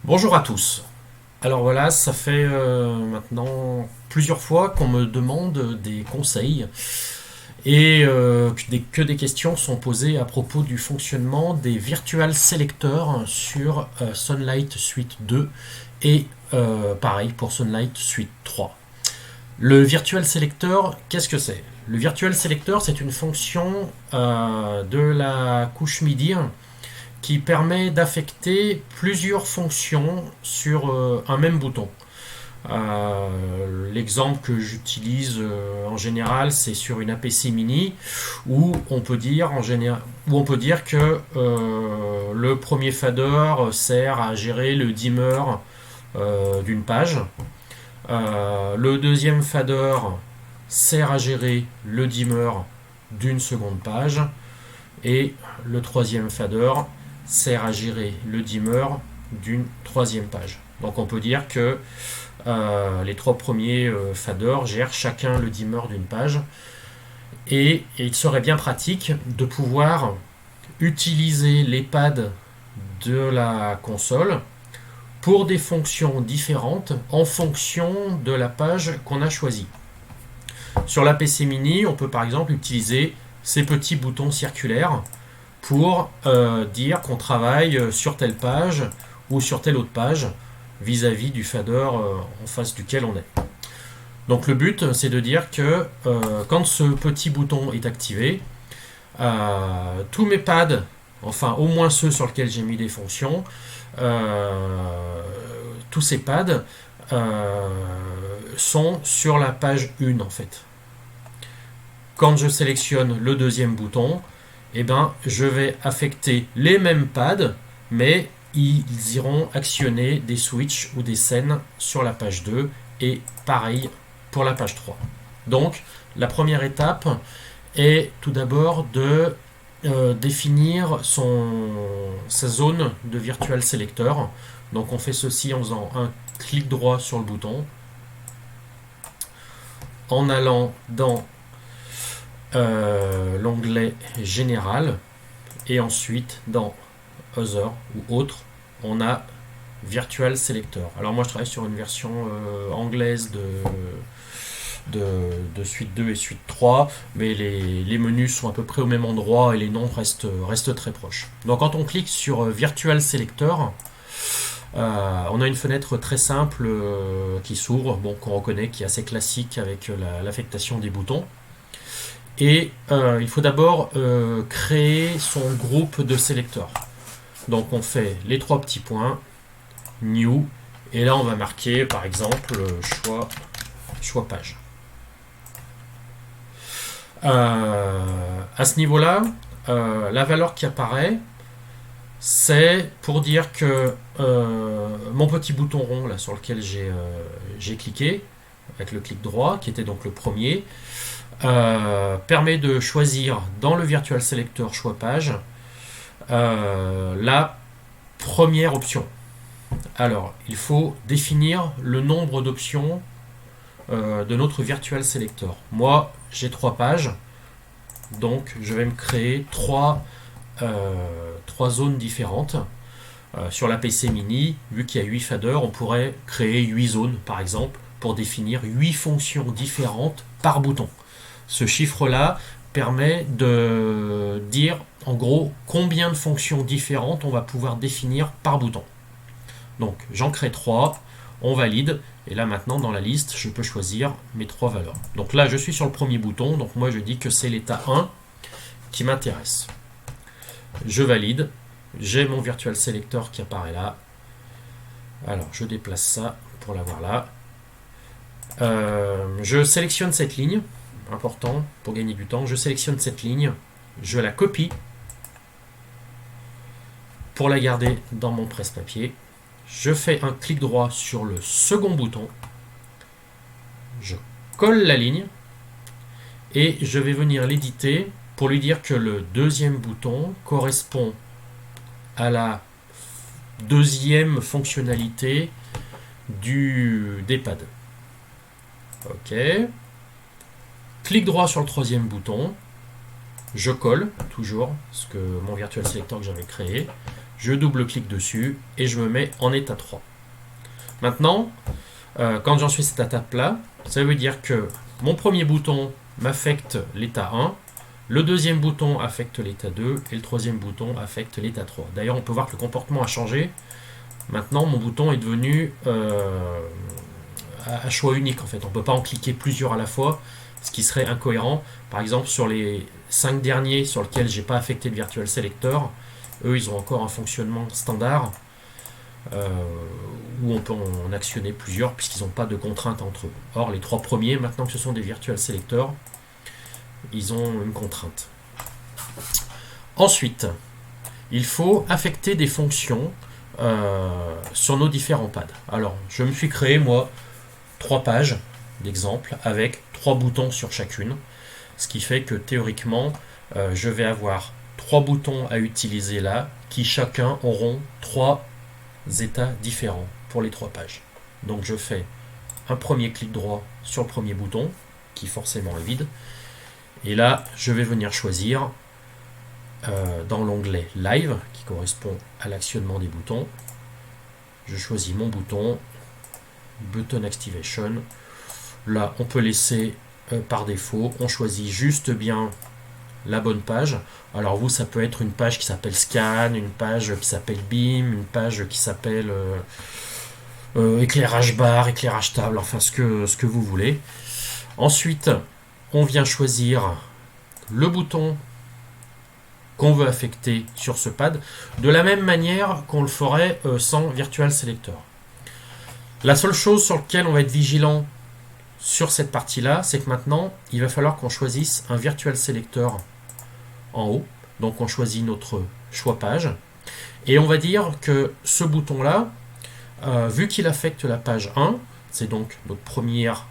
Bonjour à tous. Alors voilà, ça fait maintenant plusieurs fois qu'on me demande des conseils et que des questions sont posées à propos du fonctionnement des virtual selectors sur Sunlight Suite 2 et pareil pour Sunlight Suite 3. Le virtual selector, qu'est-ce que c'est? Le virtual selector, c'est une fonction de la couche MIDI qui permet d'affecter plusieurs fonctions sur un même bouton. L'exemple que j'utilise en général, c'est sur une APC Mini où on peut dire, que le premier fader sert à gérer le dimmer d'une page. Le deuxième fader sert à gérer le dimmer d'une seconde page. Et le troisième fader sert à gérer le dimmer d'une troisième page. Donc on peut dire que les trois premiers faders gèrent chacun le dimmer d'une page. Et il serait bien pratique de pouvoir utiliser les pads de la console pour des fonctions différentes en fonction de la page qu'on a choisie. Sur la PC Mini, on peut par exemple utiliser ces petits boutons circulaires pour dire qu'on travaille sur telle page ou sur telle autre page vis-à-vis du fader en face duquel on est. Donc le but, c'est de dire que quand ce petit bouton est activé, tous mes pads, enfin au moins ceux sur lesquels j'ai mis des fonctions, tous ces pads sont sur la page 1 en fait. Quand je sélectionne le deuxième bouton, eh ben, je vais affecter les mêmes pads, mais ils iront actionner des switches ou des scènes sur la page 2 et pareil pour la page 3. Donc, la première étape est tout d'abord de définir sa zone de virtual selector. Donc, on fait ceci en faisant un clic droit sur le bouton, en allant dans l'onglet général et ensuite dans Other ou autre on a Virtual Selector. Alors moi je travaille sur une version anglaise de Suite 2 et Suite 3, mais les menus sont à peu près au même endroit et les noms restent très proches. Donc quand on clique sur Virtual Selector, on a une fenêtre très simple qui s'ouvre, bon, qu'on reconnaît, qui est assez classique avec l'affectation des boutons. Et il faut d'abord créer son groupe de sélecteurs. Donc on fait les trois petits points, New, et là on va marquer par exemple choix page. À ce niveau-là, la valeur qui apparaît, c'est pour dire que mon petit bouton rond là, sur lequel j'ai cliqué, avec le clic droit, qui était donc le premier, permet de choisir dans le Virtual Selector choix page la première option. Alors, il faut définir le nombre d'options de notre Virtual Selector. Moi, j'ai 3 pages, donc je vais me créer 3 zones différentes. Sur la PC Mini, vu qu'il y a 8 faders, on pourrait créer 8 zones, par exemple, pour définir 8 fonctions différentes par bouton. Ce chiffre-là permet de dire en gros combien de fonctions différentes on va pouvoir définir par bouton. Donc j'en crée 3, on valide, et là maintenant dans la liste je peux choisir mes 3 valeurs. Donc là je suis sur le premier bouton, donc moi je dis que c'est l'état 1 qui m'intéresse. Je valide, j'ai mon Virtual Selector qui apparaît là. Alors je déplace ça pour l'avoir là. Je sélectionne cette ligne, important pour gagner du temps, je sélectionne cette ligne, je la copie pour la garder dans mon presse-papier. Je fais un clic droit sur le second bouton, je colle la ligne et je vais venir l'éditer pour lui dire que le deuxième bouton correspond à la deuxième fonctionnalité des pads. Ok. Clic droit sur le troisième bouton, je colle toujours ce que mon Virtual Selector que j'avais créé, je double-clique dessus et je me mets en état 3. Maintenant, quand j'en suis à cette étape-là, ça veut dire que mon premier bouton m'affecte l'état 1, le deuxième bouton affecte l'état 2 et le troisième bouton affecte l'état 3. D'ailleurs, on peut voir que le comportement a changé. Maintenant, mon bouton est devenu à choix unique en fait. On ne peut pas en cliquer plusieurs à la fois, ce qui serait incohérent. Par exemple, sur les 5 derniers sur lesquels j'ai pas affecté le Virtual Selector, eux, ils ont encore un fonctionnement standard où on peut en actionner plusieurs puisqu'ils n'ont pas de contrainte entre eux. Or, les 3 premiers, maintenant que ce sont des Virtual Selectors, ils ont une contrainte. Ensuite, il faut affecter des fonctions sur nos différents pads. Alors, je me suis créé, moi, 3 pages d'exemple avec 3 boutons sur chacune, ce qui fait que théoriquement, je vais avoir 3 boutons à utiliser là, qui chacun auront 3 états différents pour les 3 pages. Donc je fais un premier clic droit sur le premier bouton, qui forcément est vide, et là je vais venir choisir dans l'onglet Live, qui correspond à l'actionnement des boutons, je choisis mon bouton, Button Activation. Là on peut laisser par défaut, on choisit juste bien la bonne page. Alors vous, ça peut être une page qui s'appelle Scan, une page qui s'appelle Beam, une page qui s'appelle éclairage bar, éclairage table, enfin ce que vous voulez. Ensuite, on vient choisir le bouton qu'on veut affecter sur ce pad, de la même manière qu'on le ferait sans Virtual Selector. La seule chose sur laquelle on va être vigilant sur cette partie-là, c'est que maintenant, il va falloir qu'on choisisse un Virtual Selector en haut. Donc on choisit notre choix page. Et on va dire que ce bouton-là, vu qu'il affecte la page 1, c'est donc notre première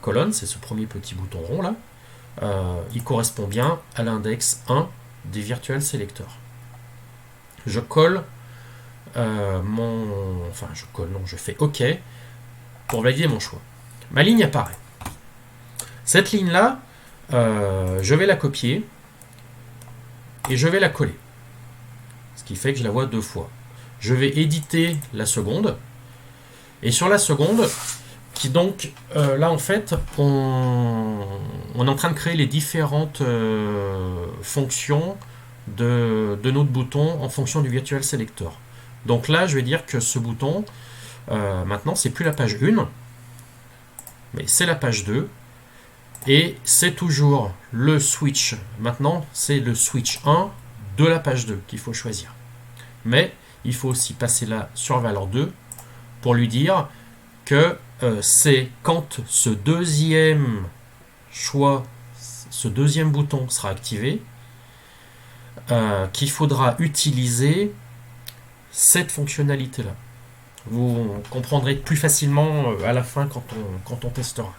colonne, c'est ce premier petit bouton rond là, il correspond bien à l'index 1 des Virtual Selectors. Je colle je fais OK pour valider mon choix. Ma ligne apparaît. Cette ligne-là, je vais la copier et je vais la coller. Ce qui fait que je la vois 2 fois. Je vais éditer la seconde. Et sur la seconde, qui donc, là en fait, on est en train de créer les différentes fonctions de notre bouton en fonction du Virtual Selector. Donc là, je vais dire que ce bouton, maintenant, c'est plus la page 1, mais c'est la page 2. Et c'est toujours le switch. Maintenant, c'est le switch 1 de la page 2 qu'il faut choisir. Mais il faut aussi passer là sur valeur 2 pour lui dire que c'est quand ce deuxième choix, ce deuxième bouton sera activé, qu'il faudra utiliser cette fonctionnalité-là. Vous comprendrez plus facilement à la fin quand on testera.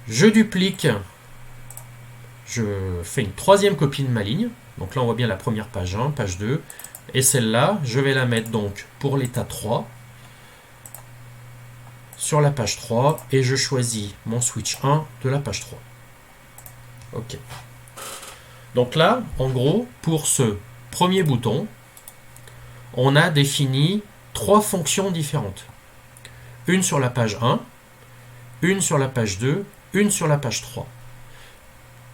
Je duplique, je fais une 3e copie de ma ligne. Donc là, on voit bien la première page 1, page 2. Et celle-là, je vais la mettre donc pour l'état 3 sur la page 3. Et je choisis mon switch 1 de la page 3. OK. Donc là, en gros, pour ce premier bouton, on a défini 3 fonctions différentes. Une sur la page 1, une sur la page 2, une sur la page 3.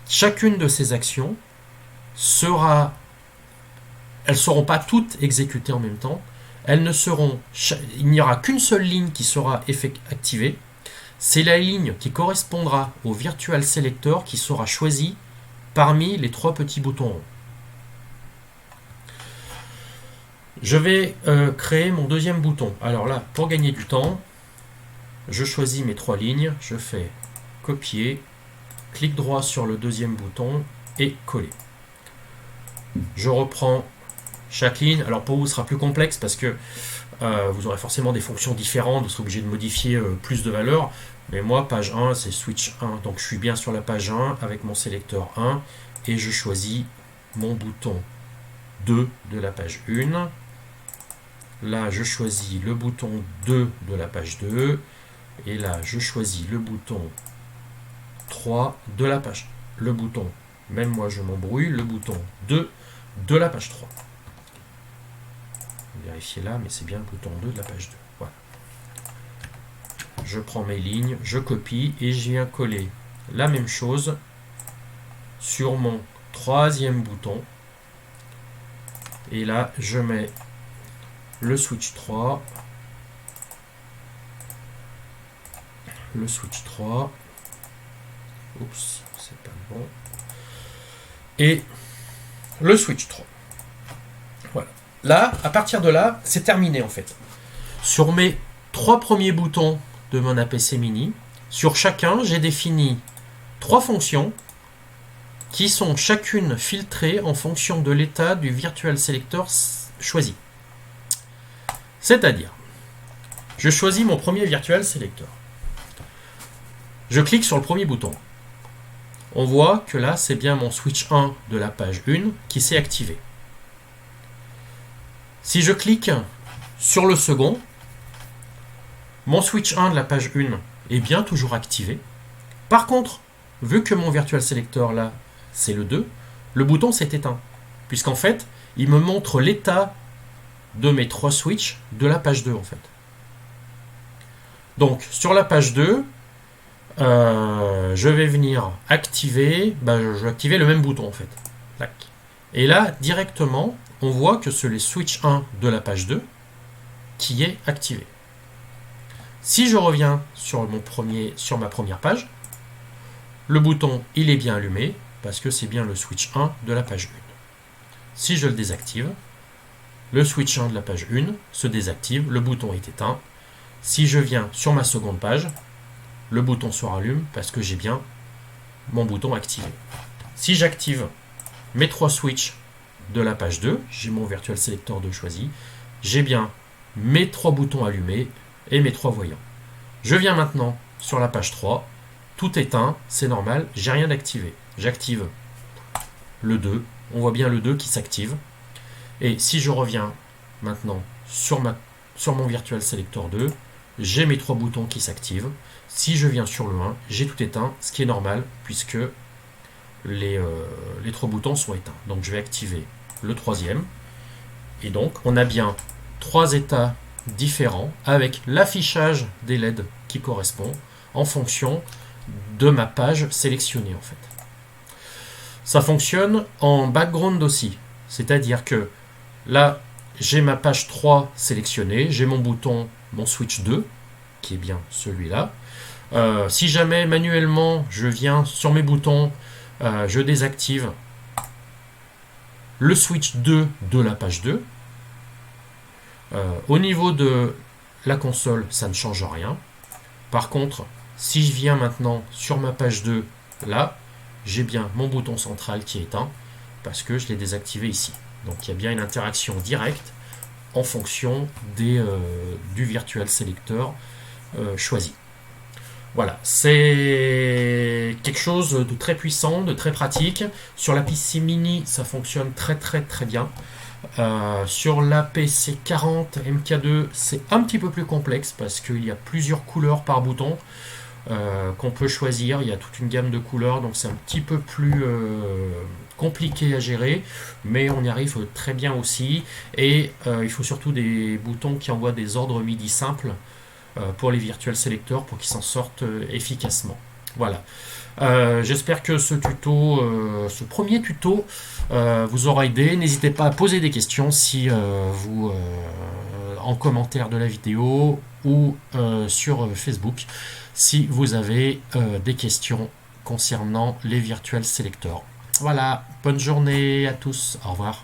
Chacune de ces actions elles ne seront pas toutes exécutées en même temps. Il n'y aura qu'une seule ligne qui sera activée. C'est la ligne qui correspondra au Virtual Selector qui sera choisie parmi les 3 petits boutons ronds. Je vais créer mon deuxième bouton. Alors là, pour gagner du temps, je choisis mes 3 lignes, je fais copier, clic droit sur le deuxième bouton et coller. Je reprends chaque ligne. Alors pour vous, ce sera plus complexe parce que vous aurez forcément des fonctions différentes, vous serez obligé de modifier plus de valeurs. Mais moi, page 1, c'est switch 1. Donc je suis bien sur la page 1 avec mon sélecteur 1 et je choisis mon bouton 2 de la page 1. Là, je choisis le bouton 2 de la page 2. Et là, je choisis le bouton 3 de la page. Le bouton, même moi je m'embrouille, le bouton 2 de la page 3. Vérifier là, mais c'est bien le bouton 2 de la page 2. Voilà. Je prends mes lignes, je copie et je viens coller la même chose sur mon troisième bouton. Et là, je mets le switch 3. Le switch 3. Oups, c'est pas bon. Et le switch 3. Voilà. Là, à partir de là, c'est terminé en fait. Sur mes 3 premiers boutons de mon APC Mini, sur chacun, j'ai défini 3 fonctions qui sont chacune filtrées en fonction de l'état du Virtual Selector choisi. C'est-à-dire, je choisis mon premier Virtual Selector. Je clique sur le premier bouton. On voit que là, c'est bien mon switch 1 de la page 1 qui s'est activé. Si je clique sur le second, mon switch 1 de la page 1 est bien toujours activé. Par contre, vu que mon Virtual Selector là, c'est le 2, le bouton s'est éteint. Puisqu'en fait, il me montre l'état de mes 3 switches de la page 2 en fait. Donc, sur la page 2, je vais venir activer, je vais activer le même bouton en fait. Tac. Et là, directement, on voit que c'est le switch 1 de la page 2 qui est activé. Si je reviens sur ma première page, le bouton il est bien allumé parce que c'est bien le switch 1 de la page 1. Si je le désactive, le switch 1 de la page 1 se désactive, le bouton est éteint. Si je viens sur ma seconde page, le bouton se rallume parce que j'ai bien mon bouton activé. Si j'active mes 3 switches de la page 2, j'ai mon Virtual Selector 2 choisi, j'ai bien mes 3 boutons allumés et mes 3 voyants. Je viens maintenant sur la page 3, tout éteint, c'est normal, j'ai rien d'activé. J'active le 2, on voit bien le 2 qui s'active. Et si je reviens maintenant sur mon Virtual Selector 2, j'ai mes 3 boutons qui s'activent. Si je viens sur le 1, j'ai tout éteint, ce qui est normal puisque les 3 boutons sont éteints. Donc je vais activer le troisième. Et donc on a bien 3 états différents avec l'affichage des LED qui correspond en fonction de ma page sélectionnée en fait. Ça fonctionne en background aussi. C'est-à-dire que là, j'ai ma page 3 sélectionnée, j'ai mon bouton, mon switch 2, qui est bien celui-là. Si jamais manuellement, je viens sur mes boutons, je désactive le switch 2 de la page 2. Au niveau de la console, ça ne change rien. Par contre, si je viens maintenant sur ma page 2, là, j'ai bien mon bouton central qui est éteint parce que je l'ai désactivé ici. Donc il y a bien une interaction directe en fonction du Virtual Selector choisi. Voilà, c'est quelque chose de très puissant, de très pratique. Sur la PC Mini, ça fonctionne très bien. Sur la PC 40 MK2, c'est un petit peu plus complexe parce qu'il y a plusieurs couleurs par bouton qu'on peut choisir. Il y a toute une gamme de couleurs, donc c'est un petit peu plus compliqué à gérer, mais on y arrive très bien aussi. Et il faut surtout des boutons qui envoient des ordres MIDI simples pour les Virtual Selector pour qu'ils s'en sortent efficacement. Voilà. J'espère que ce premier tuto vous aura aidé. N'hésitez pas à poser des questions si en commentaire de la vidéo ou sur Facebook si vous avez des questions concernant les Virtual Selector. Voilà, bonne journée à tous, au revoir.